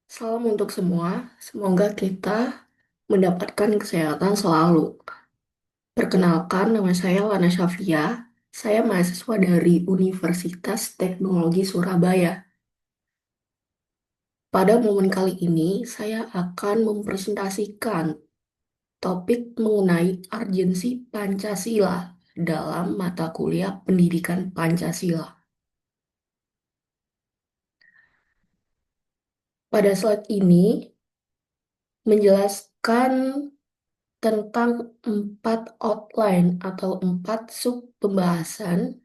Salam untuk semua, semoga kita mendapatkan kesehatan selalu. Perkenalkan, nama saya Lana Shafia. Saya mahasiswa dari Universitas Teknologi Surabaya. Pada momen kali ini, saya akan mempresentasikan topik mengenai urgensi Pancasila dalam mata kuliah Pendidikan Pancasila. Pada slide ini menjelaskan tentang 4 outline atau 4 sub pembahasan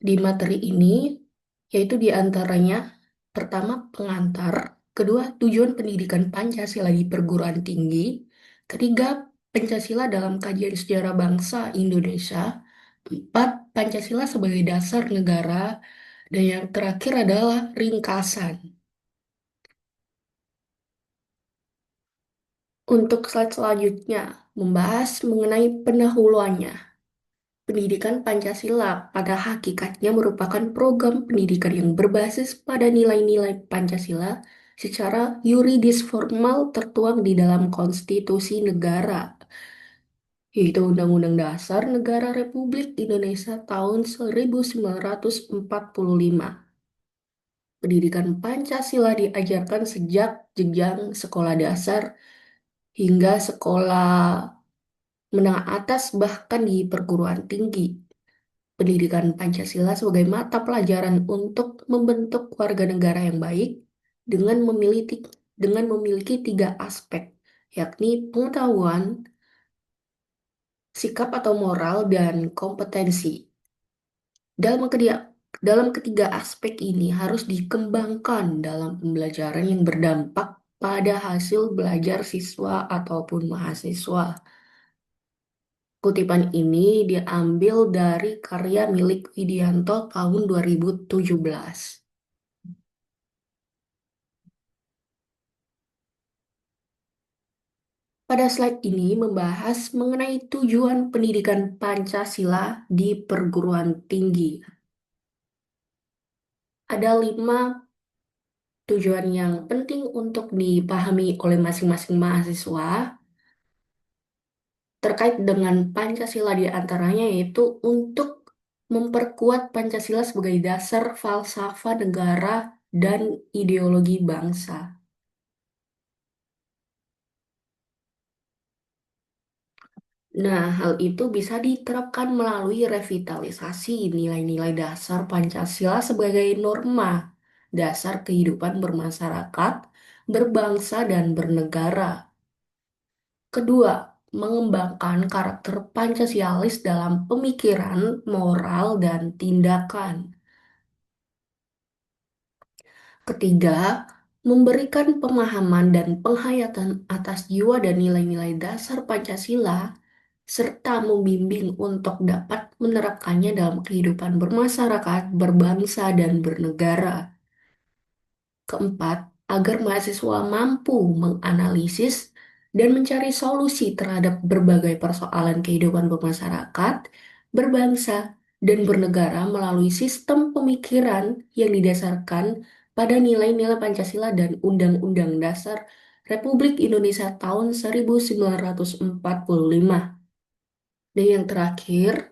di materi ini, yaitu diantaranya pertama pengantar, kedua tujuan pendidikan Pancasila di perguruan tinggi, ketiga Pancasila dalam kajian sejarah bangsa Indonesia, empat Pancasila sebagai dasar negara, dan yang terakhir adalah ringkasan. Untuk slide selanjutnya, membahas mengenai pendahuluannya. Pendidikan Pancasila pada hakikatnya merupakan program pendidikan yang berbasis pada nilai-nilai Pancasila secara yuridis formal tertuang di dalam konstitusi negara, yaitu Undang-Undang Dasar Negara Republik Indonesia tahun 1945. Pendidikan Pancasila diajarkan sejak jenjang sekolah dasar hingga sekolah menengah atas bahkan di perguruan tinggi. Pendidikan Pancasila sebagai mata pelajaran untuk membentuk warga negara yang baik dengan memiliki 3 aspek, yakni pengetahuan, sikap atau moral, dan kompetensi. Dalam ketiga, dalam ketiga aspek ini harus dikembangkan dalam pembelajaran yang berdampak pada hasil belajar siswa ataupun mahasiswa. Kutipan ini diambil dari karya milik Widianto tahun 2017. Pada slide ini membahas mengenai tujuan pendidikan Pancasila di perguruan tinggi. Ada 5 tujuan yang penting untuk dipahami oleh masing-masing mahasiswa terkait dengan Pancasila, di antaranya yaitu untuk memperkuat Pancasila sebagai dasar falsafah negara dan ideologi bangsa. Nah, hal itu bisa diterapkan melalui revitalisasi nilai-nilai dasar Pancasila sebagai norma dasar kehidupan bermasyarakat, berbangsa, dan bernegara. Kedua, mengembangkan karakter Pancasialis dalam pemikiran, moral, dan tindakan. Ketiga, memberikan pemahaman dan penghayatan atas jiwa dan nilai-nilai dasar Pancasila serta membimbing untuk dapat menerapkannya dalam kehidupan bermasyarakat, berbangsa, dan bernegara. Keempat, agar mahasiswa mampu menganalisis dan mencari solusi terhadap berbagai persoalan kehidupan bermasyarakat, berbangsa, dan bernegara melalui sistem pemikiran yang didasarkan pada nilai-nilai Pancasila dan Undang-Undang Dasar Republik Indonesia tahun 1945. Dan yang terakhir,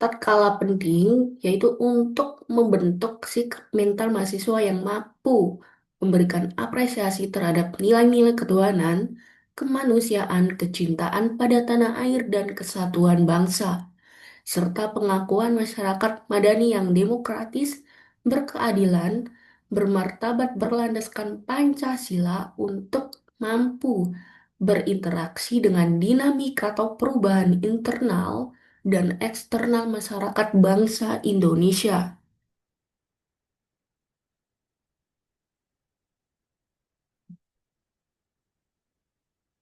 tatkala penting, yaitu untuk membentuk sikap mental mahasiswa yang mampu memberikan apresiasi terhadap nilai-nilai ketuhanan, kemanusiaan, kecintaan pada tanah air, dan kesatuan bangsa, serta pengakuan masyarakat madani yang demokratis, berkeadilan, bermartabat berlandaskan Pancasila untuk mampu berinteraksi dengan dinamika atau perubahan internal dan eksternal masyarakat bangsa Indonesia.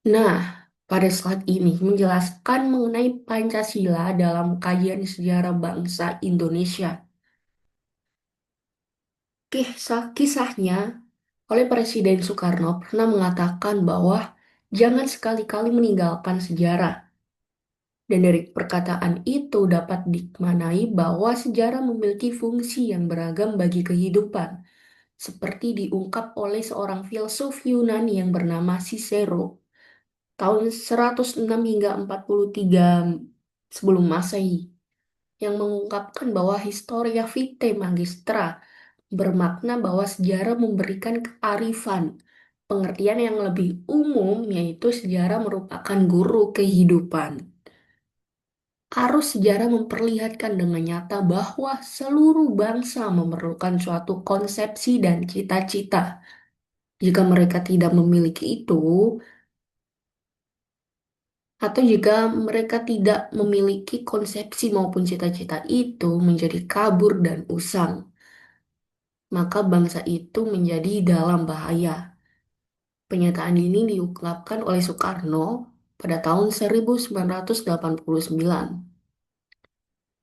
Nah, pada slide ini menjelaskan mengenai Pancasila dalam kajian sejarah bangsa Indonesia. Kisahnya oleh Presiden Soekarno pernah mengatakan bahwa jangan sekali-kali meninggalkan sejarah. Dan dari perkataan itu dapat dimaknai bahwa sejarah memiliki fungsi yang beragam bagi kehidupan, seperti diungkap oleh seorang filsuf Yunani yang bernama Cicero tahun 106 hingga 43 sebelum Masehi, yang mengungkapkan bahwa Historia Vitae Magistra bermakna bahwa sejarah memberikan kearifan. Pengertian yang lebih umum yaitu sejarah merupakan guru kehidupan. Arus sejarah memperlihatkan dengan nyata bahwa seluruh bangsa memerlukan suatu konsepsi dan cita-cita. Jika mereka tidak memiliki itu, atau jika mereka tidak memiliki konsepsi maupun cita-cita itu menjadi kabur dan usang, maka bangsa itu menjadi dalam bahaya. Pernyataan ini diungkapkan oleh Soekarno pada tahun 1989.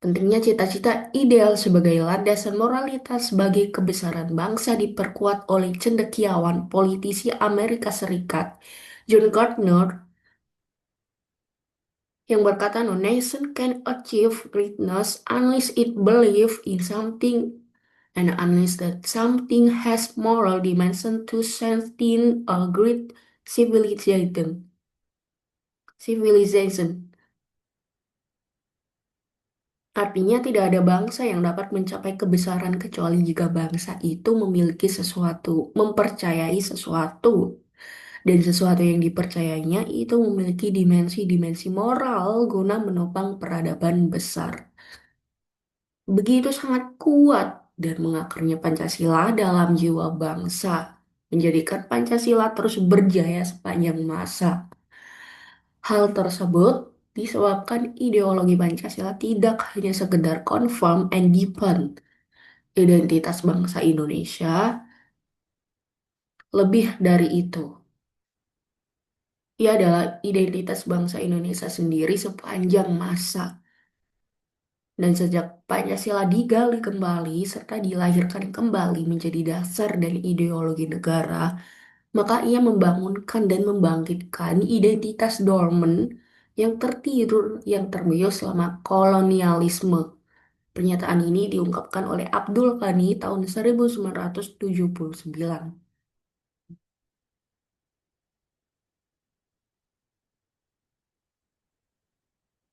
Pentingnya cita-cita ideal sebagai landasan moralitas bagi kebesaran bangsa diperkuat oleh cendekiawan politisi Amerika Serikat John Gardner yang berkata, "No nation can achieve greatness unless it believes in something and unless that something has moral dimension to sustain a great civilization." Civilization. Artinya tidak ada bangsa yang dapat mencapai kebesaran kecuali jika bangsa itu memiliki sesuatu, mempercayai sesuatu, dan sesuatu yang dipercayainya itu memiliki dimensi-dimensi moral guna menopang peradaban besar. Begitu sangat kuat dan mengakarnya Pancasila dalam jiwa bangsa, menjadikan Pancasila terus berjaya sepanjang masa. Hal tersebut disebabkan ideologi Pancasila tidak hanya sekedar confirm and deepen identitas bangsa Indonesia, lebih dari itu. Ia adalah identitas bangsa Indonesia sendiri sepanjang masa. Dan sejak Pancasila digali kembali serta dilahirkan kembali menjadi dasar dan ideologi negara, maka ia membangunkan dan membangkitkan identitas dorman yang tertidur, yang terbius selama kolonialisme. Pernyataan ini diungkapkan oleh Abdul Ghani tahun 1979.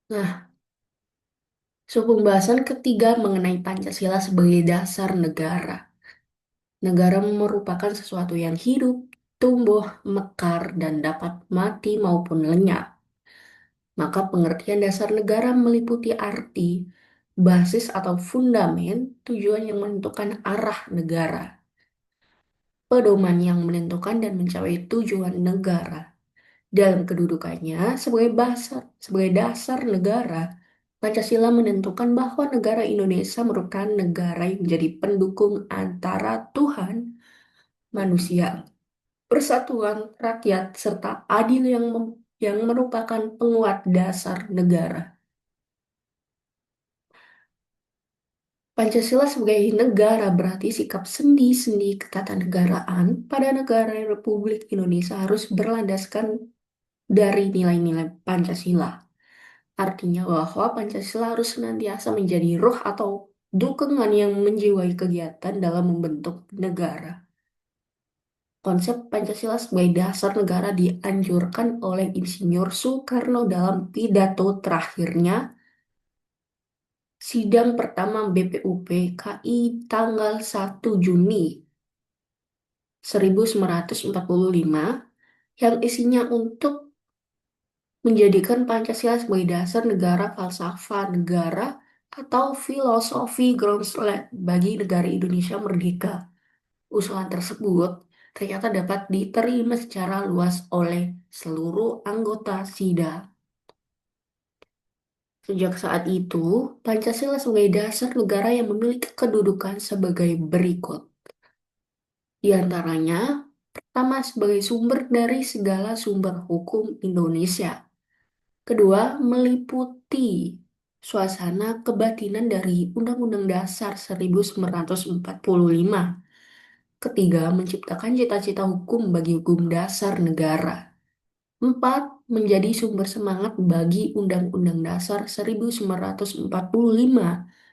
Nah, pembahasan ketiga mengenai Pancasila sebagai dasar negara. Negara merupakan sesuatu yang hidup, tumbuh, mekar, dan dapat mati maupun lenyap. Maka pengertian dasar negara meliputi arti, basis atau fundamen, tujuan yang menentukan arah negara, pedoman yang menentukan dan mencapai tujuan negara. Dalam kedudukannya sebagai dasar negara, Pancasila menentukan bahwa negara Indonesia merupakan negara yang menjadi pendukung antara Tuhan, manusia, persatuan rakyat, serta adil yang merupakan penguat dasar negara. Pancasila sebagai negara berarti sikap sendi-sendi ketatanegaraan pada negara Republik Indonesia harus berlandaskan dari nilai-nilai Pancasila. Artinya bahwa Pancasila harus senantiasa menjadi ruh atau dukungan yang menjiwai kegiatan dalam membentuk negara. Konsep Pancasila sebagai dasar negara dianjurkan oleh Insinyur Soekarno dalam pidato terakhirnya sidang pertama BPUP KI tanggal 1 Juni 1945 yang isinya untuk menjadikan Pancasila sebagai dasar negara, falsafah negara, atau filosofi groundslot bagi negara Indonesia merdeka. Usulan tersebut ternyata dapat diterima secara luas oleh seluruh anggota SIDA. Sejak saat itu, Pancasila sebagai dasar negara yang memiliki kedudukan sebagai berikut. Di antaranya, pertama sebagai sumber dari segala sumber hukum Indonesia. Kedua, meliputi suasana kebatinan dari Undang-Undang Dasar 1945. Ketiga, menciptakan cita-cita hukum bagi hukum dasar negara. Empat, menjadi sumber semangat bagi Undang-Undang Dasar 1945.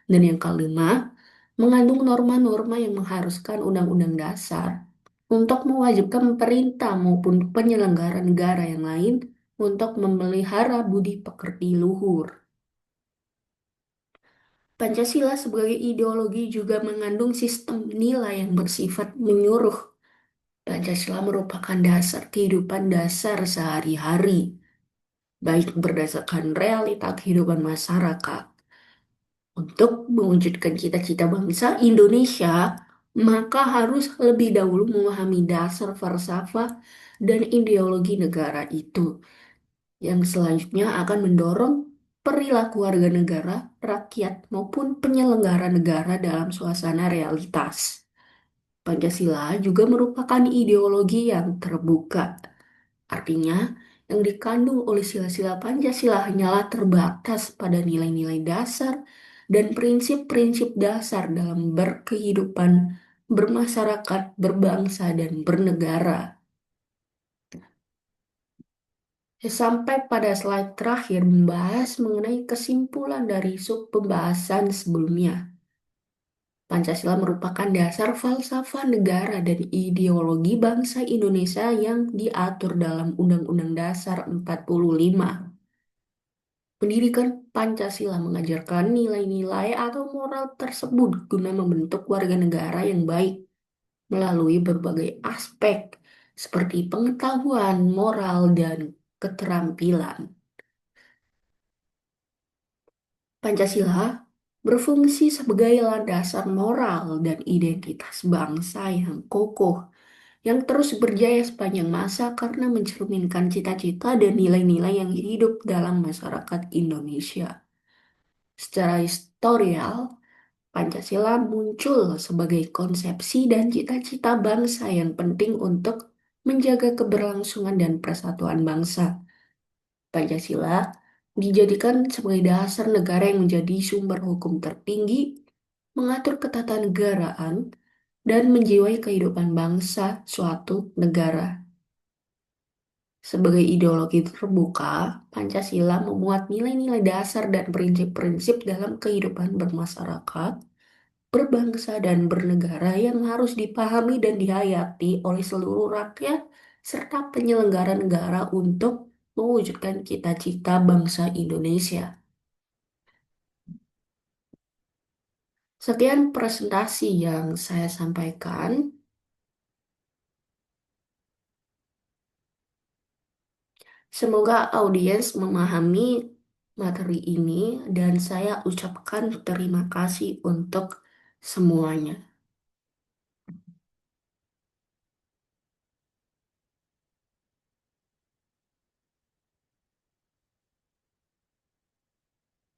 Dan yang kelima, mengandung norma-norma yang mengharuskan Undang-Undang Dasar untuk mewajibkan pemerintah maupun penyelenggara negara yang lain untuk memelihara budi pekerti luhur. Pancasila sebagai ideologi juga mengandung sistem nilai yang bersifat menyuruh. Pancasila merupakan dasar kehidupan dasar sehari-hari, baik berdasarkan realita kehidupan masyarakat. Untuk mewujudkan cita-cita bangsa Indonesia, maka harus lebih dahulu memahami dasar falsafah dan ideologi negara itu, yang selanjutnya akan mendorong perilaku warga negara, rakyat, maupun penyelenggara negara dalam suasana realitas. Pancasila juga merupakan ideologi yang terbuka. Artinya, yang dikandung oleh sila-sila Pancasila hanyalah terbatas pada nilai-nilai dasar dan prinsip-prinsip dasar dalam berkehidupan, bermasyarakat, berbangsa, dan bernegara. Sampai pada slide terakhir membahas mengenai kesimpulan dari sub pembahasan sebelumnya. Pancasila merupakan dasar falsafah negara dan ideologi bangsa Indonesia yang diatur dalam Undang-Undang Dasar 45. Pendidikan Pancasila mengajarkan nilai-nilai atau moral tersebut guna membentuk warga negara yang baik melalui berbagai aspek seperti pengetahuan, moral, dan keterampilan. Pancasila berfungsi sebagai landasan moral dan identitas bangsa yang kokoh, yang terus berjaya sepanjang masa karena mencerminkan cita-cita dan nilai-nilai yang hidup dalam masyarakat Indonesia. Secara historial, Pancasila muncul sebagai konsepsi dan cita-cita bangsa yang penting untuk menjaga keberlangsungan dan persatuan bangsa. Pancasila dijadikan sebagai dasar negara yang menjadi sumber hukum tertinggi, mengatur ketatanegaraan, dan menjiwai kehidupan bangsa suatu negara. Sebagai ideologi terbuka, Pancasila memuat nilai-nilai dasar dan prinsip-prinsip dalam kehidupan bermasyarakat, berbangsa, dan bernegara yang harus dipahami dan dihayati oleh seluruh rakyat serta penyelenggara negara untuk mewujudkan cita-cita bangsa Indonesia. Sekian presentasi yang saya sampaikan. Semoga audiens memahami materi ini dan saya ucapkan terima kasih untuk semuanya.